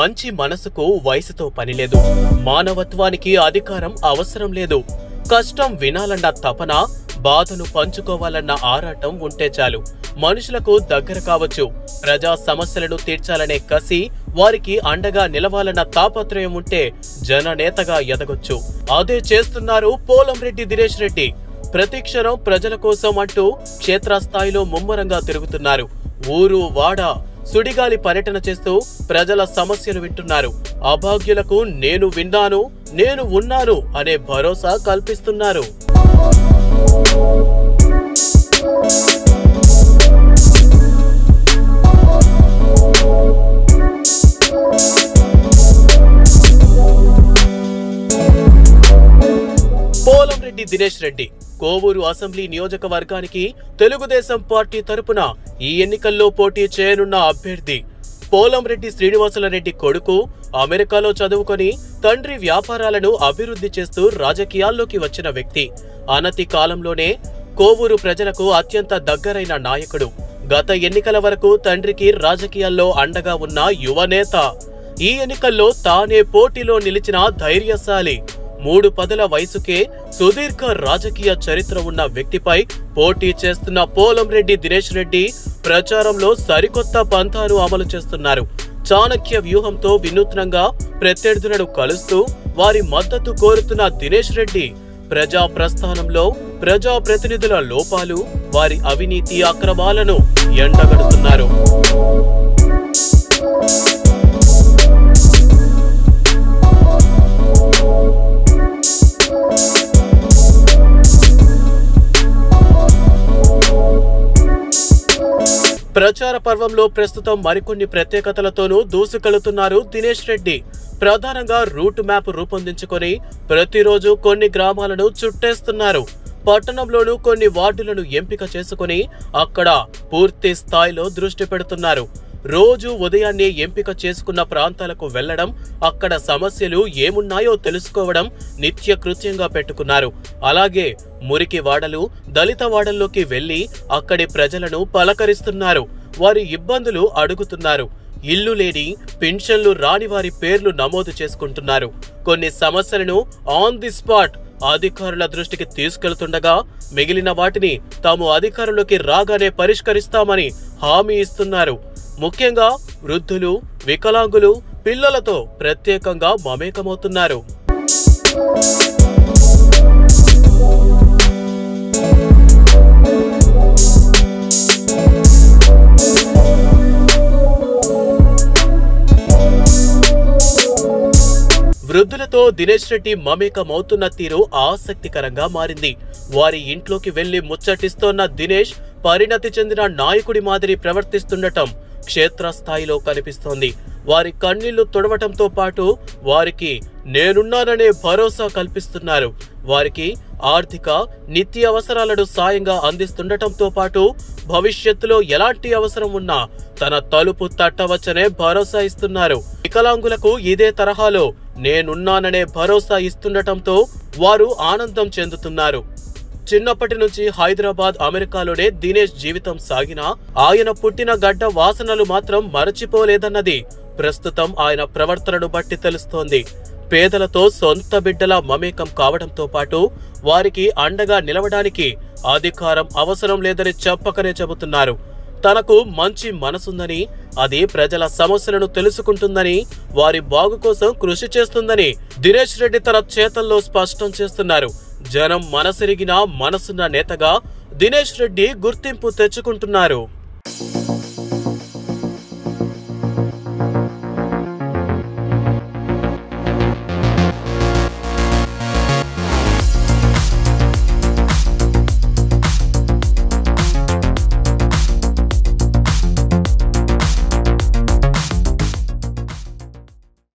మంచి మనసుకు వయసుతో పనిలేదు. మానవత్వానికి అధికారం అవసరం లేదు. కష్టం వినాలన్న తపన, బాధను పంచుకోవాలన్న ఆరాటం ఉంటే చాలు. మనుషులకు దగ్గర కావచ్చు. ప్రజా సమస్యలను తీర్చాలనే కసి, వారికి అండగా నిలవాలన్న తాపత్రయం ఉంటే జననేతగా ఎదగొచ్చు. అదే చేస్తున్నారు పోలంరెడ్డి దినేష్ రెడ్డి. ప్రతి క్షణం ప్రజల కోసం అంటూ క్షేత్రస్థాయిలో ముమ్మరంగా తిరుగుతున్నారు. ఊరు వాడ సుడిగాలి పర్యటన చేస్తూ ప్రజల సమస్యలు వింటున్నారు. అభాగ్యులకు నేను విన్నాను, నేను ఉన్నాను అనే భరోసా కల్పిస్తున్నారు. పోలంరెడ్డి దినేష్ రెడ్డి కోవూరు అసెంబ్లీ నియోజకవర్గానికి తెలుగుదేశం పార్టీ తరపున ఈ ఎన్నికల్లో పోటీ చేయనున్న అభ్యర్థి. పోలంరెడ్డి శ్రీనివాసులరెడ్డి కొడుకు అమెరికాలో చదువుకొని తండ్రి వ్యాపారాలను అభివృద్ధి చేస్తూ రాజకీయాల్లోకి వచ్చిన వ్యక్తి. అనతి కాలంలోనే కోవూరు ప్రజలకు అత్యంత దగ్గరైన నాయకుడు. గత ఎన్నికల వరకు తండ్రికి రాజకీయాల్లో అండగా ఉన్న యువనేత. ఈ ఎన్నికల్లో తానే పోటీలో నిలిచిన ధైర్యశాలి. 3 పదుల వయసుకే సుదీర్ఘ రాజకీయ చరిత్ర ఉన్న వ్యక్తిపై పోటీ చేస్తున్న పోలంరెడ్డి దినేష్ రెడ్డి ప్రచారంలో సరికొత్త పంథాను అమలు చేస్తున్నారు. చాణక్య వ్యూహంతో వినూత్నంగా ప్రత్యర్థులను కలుస్తూ వారి మద్దతు కోరుతున్న దినేష్ రెడ్డి ప్రజా ప్రస్థానంలో ప్రజా ప్రతినిధుల లోపాలు, వారి అవినీతి అక్రమాలను ఎండగడుతున్నారు. ప్రచార పర్వంలో ప్రస్తుతం మరికొన్ని ప్రత్యేకతలతోనూ దూసుకెళుతున్నారు దినేష్ రెడ్డి. ప్రధానంగా రూట్ మ్యాప్ రూపొందించుకొని ప్రతిరోజు కొన్ని గ్రామాలను చుట్టేస్తున్నారు. పట్టణంలోనూ కొన్ని వార్డులను ఎంపిక చేసుకుని అక్కడ పూర్తి స్థాయిలో దృష్టి పెడుతున్నారు. రోజు ఉదయాన్నే ఎంపిక చేసుకున్న ప్రాంతాలకు వెళ్లడం, అక్కడ సమస్యలు ఏమున్నాయో తెలుసుకోవడం నిత్య కృత్యంగా పెట్టుకున్నారు. అలాగే మురికి వాడలు, దళిత వాడల్లోకి వెళ్లి అక్కడి ప్రజలను పలకరిస్తున్నారు. వారి ఇబ్బందులు అడుగుతున్నారు. ఇల్లు లేని, పెన్షన్లు రాని వారి పేర్లు నమోదు చేసుకుంటున్నారు. కొన్ని సమస్యలను ఆన్ ది స్పాట్ అధికారుల దృష్టికి తీసుకెళ్తుండగా మిగిలిన వాటిని తాము అధికారంలోకి రాగానే పరిష్కరిస్తామని హామీ ఇస్తున్నారు. ముఖ్యంగా వృద్ధులు, వికలాంగులు, పిల్లలతో ప్రత్యేకంగా మమేకమవుతున్నారు. వృద్ధులతో దినేష్ రెడ్డి మమేకమవుతున్న తీరు ఆసక్తికరంగా మారింది. వారి ఇంట్లోకి వెళ్లి ముచ్చటిస్తోన్న దినేష్ పరిణతి చెందిన నాయకుడి మాదిరి ప్రవర్తిస్తుండటం క్షేత్రస్థాయిలో కనిపిస్తోంది. వారి కన్నీళ్లు తుడవటంతో పాటు వారికి నేనున్నాననే భరోసా కల్పిస్తున్నారు. వారికి ఆర్థిక, నిత్య అవసరాలను సాయంగా అందిస్తుండటంతో పాటు భవిష్యత్తులో ఎలాంటి అవసరం ఉన్నా తన తలుపు తట్టవచ్చనే భరోసా ఇస్తున్నారు. వికలాంగులకు ఇదే తరహాలో నేనున్నాననే భరోసా ఇస్తుండటంతో వారు ఆనందం చెందుతున్నారు. చిన్నప్పటి నుంచి హైదరాబాద్, అమెరికాలోనే దినేష్ జీవితం సాగినా ఆయన పుట్టిన గడ్డ వాసనలు మాత్రం మరచిపోలేదన్నది ప్రస్తుతం ఆయన ప్రవర్తనను బట్టి తెలుస్తోంది. పేదలతో సొంత బిడ్డలా మమేకం కావడంతో పాటు వారికి అండగా నిలవడానికి అధికారం అవసరం లేదని చెప్పకనే చెబుతున్నారు. తనకు మంచి మనసుందని, అది ప్రజల సమస్యలను తెలుసుకుంటుందని, వారి బాగు కోసం కృషి చేస్తుందని దినేష్ రెడ్డి తన చేతల్లో స్పష్టం చేస్తున్నారు. జనం మనసిరిగిన మనసున్న నేతగా దినేష్ రెడ్డి గుర్తింపు తెచ్చుకుంటున్నారు.